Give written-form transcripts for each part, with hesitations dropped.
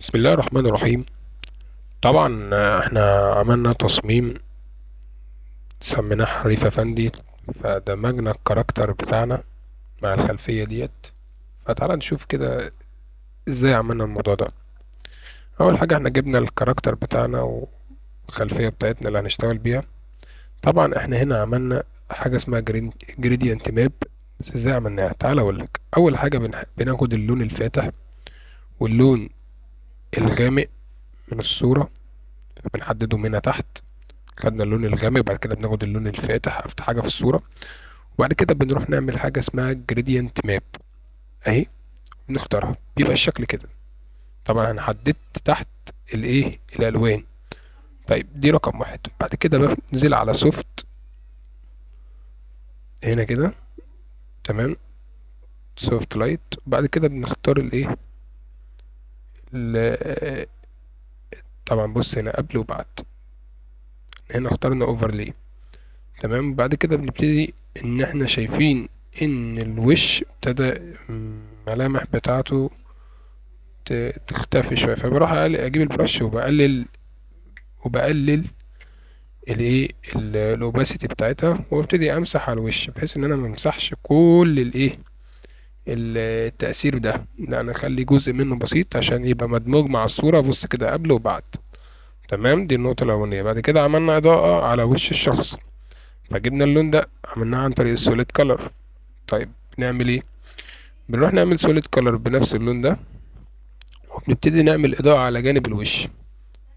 بسم الله الرحمن الرحيم. طبعا احنا عملنا تصميم سميناه حريف افندي، فدمجنا الكاركتر بتاعنا مع الخلفية ديت. فتعالى نشوف كده ازاي عملنا الموضوع ده. اول حاجة احنا جبنا الكاركتر بتاعنا والخلفية بتاعتنا اللي هنشتغل بيها. طبعا احنا هنا عملنا حاجة اسمها جريدينت ماب. بس ازاي عملناها؟ تعالى اقولك. اول حاجة بناخد اللون الفاتح واللون الغامق من الصورة، بنحددهم هنا تحت. خدنا اللون الغامق، بعد كده بناخد اللون الفاتح افتح حاجه في الصوره، وبعد كده بنروح نعمل حاجه اسمها جريدينت ماب اهي، بنختارها بيبقى الشكل كده. طبعا انا حددت تحت الايه الالوان. طيب دي رقم واحد. بعد كده بنزل على سوفت هنا كده، تمام، سوفت لايت. بعد كده بنختار الايه ال- طبعا بص هنا قبل وبعد، هنا اخترنا اوفرلي. تمام. بعد كده بنبتدي ان احنا شايفين ان الوش ابتدى الملامح بتاعته تختفي شويه، فبروح اجيب البرش وبقلل الايه الاوباسيتي بتاعتها، وابتدي امسح على الوش بحيث ان انا ما امسحش كل الايه التأثير ده. لا، انا اخلي جزء منه بسيط عشان يبقى مدموج مع الصورة. بص كده قبل وبعد. تمام، دي النقطة الأولانية. بعد كده عملنا إضاءة على وش الشخص، فجبنا اللون ده عملناه عن طريق السوليد كولر. طيب نعمل ايه؟ بنروح نعمل سوليد كولر بنفس اللون ده، وبنبتدي نعمل إضاءة على جانب الوش.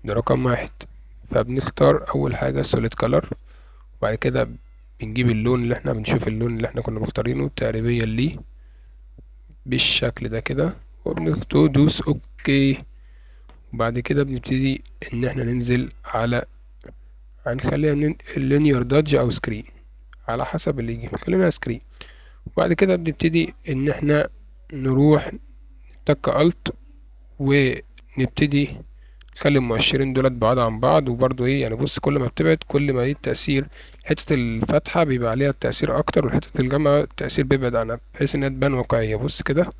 ده رقم واحد. فبنختار أول حاجة سوليد كولر، وبعد كده بنجيب اللون اللي احنا بنشوف اللون اللي احنا كنا مختارينه تقريبا ليه بالشكل ده كده، وبندوس اوكي. وبعد كده بنبتدي ان احنا ننزل على، هنخليها اللينير دادج او سكرين على حسب اللي يجي، خلينا سكرين. وبعد كده بنبتدي ان احنا نروح تك الت، ونبتدي نخلي المؤشرين دولت بعاد عن بعض. وبرضو ايه يعني، بص كل ما بتبعد كل ما ايه التأثير، حتة الفتحة بيبقى عليها التأثير أكتر، وحتة الجامعة التأثير بيبعد عنها بحيث إنها تبان واقعية. بص كده،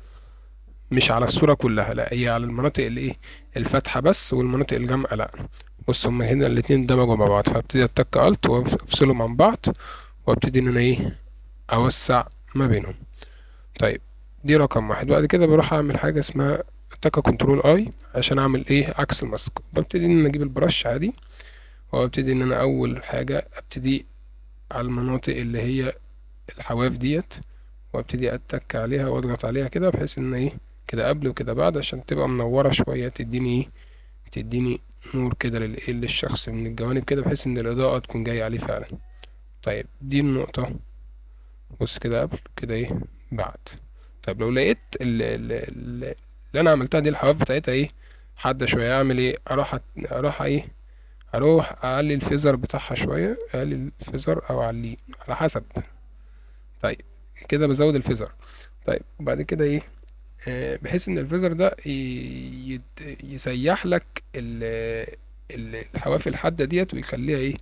مش على الصورة كلها، لا، هي على المناطق اللي ايه الفتحة بس، والمناطق الجامعة لا. بص هما هنا الاتنين اندمجوا مع بعض، فابتدي اتك الت وافصلهم عن بعض، وابتدي ان انا ايه اوسع ما بينهم. طيب دي رقم واحد. بعد كده بروح اعمل حاجة اسمها اتك كنترول اي عشان اعمل ايه عكس الماسك. ببتدي ان انا اجيب البرش عادي، وابتدي ان انا اول حاجة ابتدي على المناطق اللي هي الحواف ديت، وابتدي اتك عليها واضغط عليها كده بحيث ان ايه كده قبل وكده بعد عشان تبقى منورة شوية، تديني ايه تديني نور كده للايه للشخص من الجوانب كده، بحيث ان الاضاءة تكون جاية عليه فعلا. طيب دي النقطة. بص كده قبل كده ايه بعد. طيب لو لقيت اللي انا عملتها دي الحواف بتاعتها ايه حادة شوية، اعمل ايه؟ اروح ايه اروح اعلي الفيزر بتاعها شوية، اقلل الفيزر او اعليه على حسب. طيب كده بزود الفيزر. طيب وبعد كده ايه، بحيث ان الفيزر ده يسيح لك الحواف الحادة ديت ويخليها ايه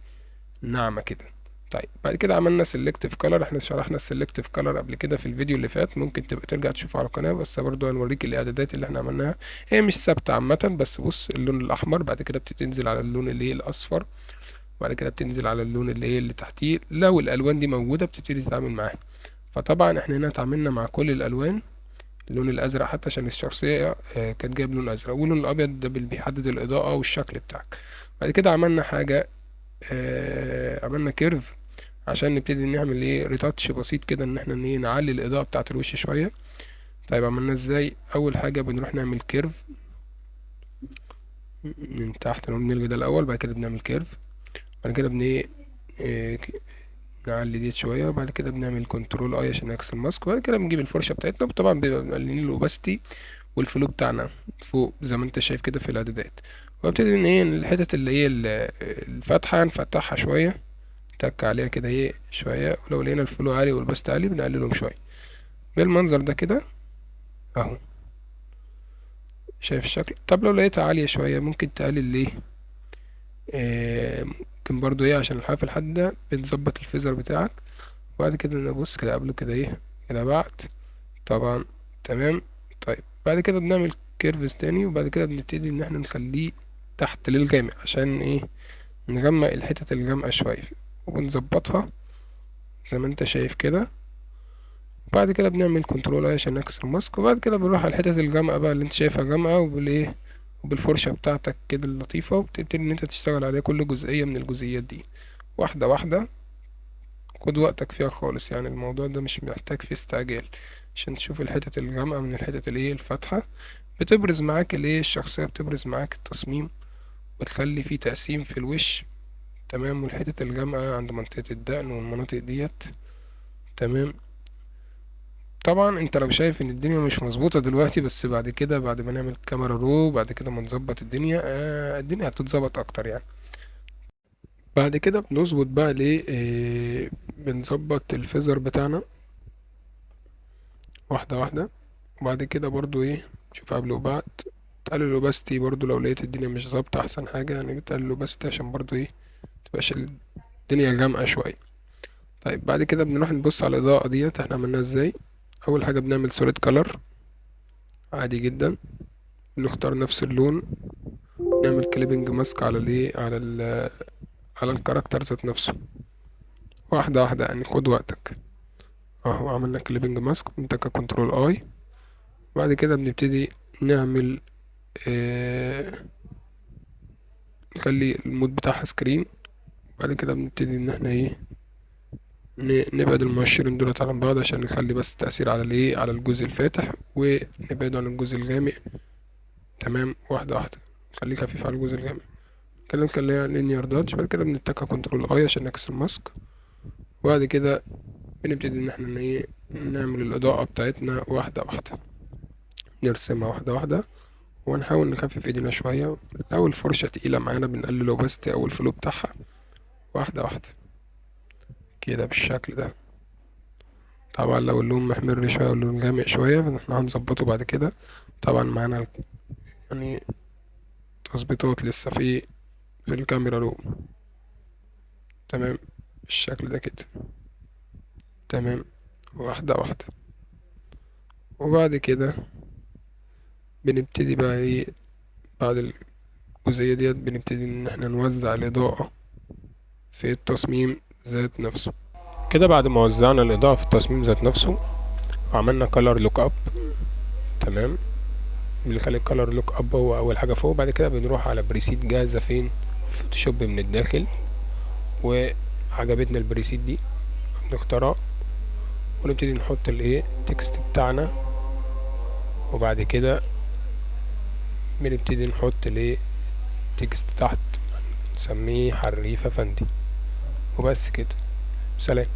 ناعمة كده. طيب بعد كده عملنا سيلكتيف كولر. احنا شرحنا السيلكتيف كولر قبل كده في الفيديو اللي فات، ممكن تبقى ترجع تشوفه على القناة، بس برضو هنوريك الاعدادات اللي احنا عملناها. هي مش ثابتة عامة، بس بص اللون الاحمر، بعد كده بتنزل على اللون اللي هي الاصفر، وبعد كده بتنزل على اللون اللي هي اللي تحتيه. لو الالوان دي موجودة بتبتدي تتعامل معاها. فطبعا احنا هنا اتعاملنا مع كل الالوان. اللون الازرق حتى عشان الشخصيه كانت جايب لون ازرق، واللون الابيض ده اللي بيحدد الاضاءه والشكل بتاعك. بعد كده عملنا حاجه، عملنا كيرف عشان نبتدي نعمل ايه ريتاتش بسيط كده، ان احنا ايه نعلي الاضاءه بتاعه الوش شويه. طيب عملنا ازاي؟ اول حاجه بنروح نعمل كيرف من تحت، نلغي ده الاول، بعد كده بنعمل كيرف. بعد كده بن ايه آه، ك- نعلي دي شويه، وبعد كده بنعمل كنترول اي عشان نعكس الماسك. وبعد كده بنجيب الفرشه بتاعتنا، طبعا بيبقى مقللين الاوباستي والفلو بتاعنا فوق زي ما انت شايف كده في الاعدادات. وابتدي ان ايه الحتت اللي هي الفاتحة نفتحها شوية، تك عليها كده ايه شوية، ولو لقينا الفلو عالي والبست عالي بنقللهم شوية بالمنظر ده كده اهو. شايف الشكل؟ طب لو لقيتها عالية شوية ممكن تقلل ليه، ممكن برضو ايه عشان الحواف الحادة بتظبط الفيزر بتاعك. وبعد كده نبص كده قبله كده ايه كده بعد. طبعا تمام. طيب بعد كده بنعمل كيرفز تاني، وبعد كده بنبتدي ان احنا نخليه تحت للغامق عشان ايه، نغمق الحتت الغامقة شوية، وبنظبطها زي ما انت شايف كده. بعد كده بنعمل كنترول اي عشان نكسر الماسك، وبعد كده بنروح على الحتت الغامقة بقى اللي انت شايفها غامقة، وبالايه، وبالفرشة بتاعتك كده اللطيفة، وبتبتدي ان انت تشتغل عليها كل جزئية من الجزئيات دي واحدة واحدة. خد وقتك فيها خالص، يعني الموضوع ده مش محتاج فيه استعجال، عشان تشوف الحتت الغامقة من الحتت الايه الفاتحة. بتبرز معاك الايه الشخصية، بتبرز معاك التصميم، بتخلي فيه تقسيم في الوش. تمام. والحتت الغامقة عند منطقة الدقن والمناطق ديت. تمام. طبعا انت لو شايف ان الدنيا مش مظبوطة دلوقتي، بس بعد كده بعد ما نعمل كاميرا رو، بعد كده ما نظبط الدنيا، الدنيا هتتظبط اكتر يعني. بعد كده بنظبط بقى ليه، بنظبط الفيزر بتاعنا واحدة واحدة. وبعد كده برضو ايه، نشوف قبل وبعد. تقلل الاوباستي برضو لو لقيت الدنيا مش ظابطة احسن حاجة، يعني بتقلل الاوباستي عشان برضو ايه متبقاش الدنيا غامقة شوية. طيب بعد كده بنروح نبص على الإضاءة ديت احنا عملناها ازاي. أول حاجة بنعمل سوليد كلر عادي جدا، بنختار نفس اللون، نعمل كليبنج ماسك على الايه على الكاركتر ذات نفسه واحدة واحدة، يعني خد وقتك. اهو عملنا كليبنج ماسك، بنتك كنترول اي. بعد كده بنبتدي نعمل اه نخلي المود بتاعها سكرين. بعد كده بنبتدي ان احنا ايه نبعد المؤشرين دولت عن بعض عشان نخلي بس التأثير على الايه على الجزء الفاتح، ونبعد عن الجزء الغامق. تمام. واحدة واحدة، خليه خفيف على الجزء الغامق. كده نخليها لينير داتش. بعد كده بنتكها كنترول اي عشان نكسر الماسك. وبعد كده بنبتدي ان احنا ايه نعمل الإضاءة بتاعتنا واحدة واحدة، نرسمها واحدة واحدة، ونحاول نخفف ايدينا شوية. لو الفرشة تقيلة معانا بنقلل الاوباستي او الفلو بتاعها واحدة واحدة كده بالشكل ده. طبعا لو اللون محمر شوية واللون غامق شوية فاحنا هنظبطه بعد كده. طبعا معانا يعني تظبيطات لسه في الكاميرا رو. تمام بالشكل ده كده. تمام. واحدة واحدة. وبعد كده بنبتدي بقى ايه، بعد الجزئية ديت بنبتدي ان احنا نوزع الإضاءة في التصميم ذات نفسه. كده بعد ما وزعنا الإضاءة في التصميم ذات نفسه وعملنا color look up. تمام. بنخلي الكالر لوك اب هو اول حاجه فوق. بعد كده بنروح على بريسيت جاهزه فين، في فوتوشوب من الداخل، وعجبتنا البريسيت دي بنختارها ونبتدي نحط الايه التكست بتاعنا. وبعد كده بنبتدي نحط الايه تكست تحت، نسميه حريفه فندي. وبس كده. سلام.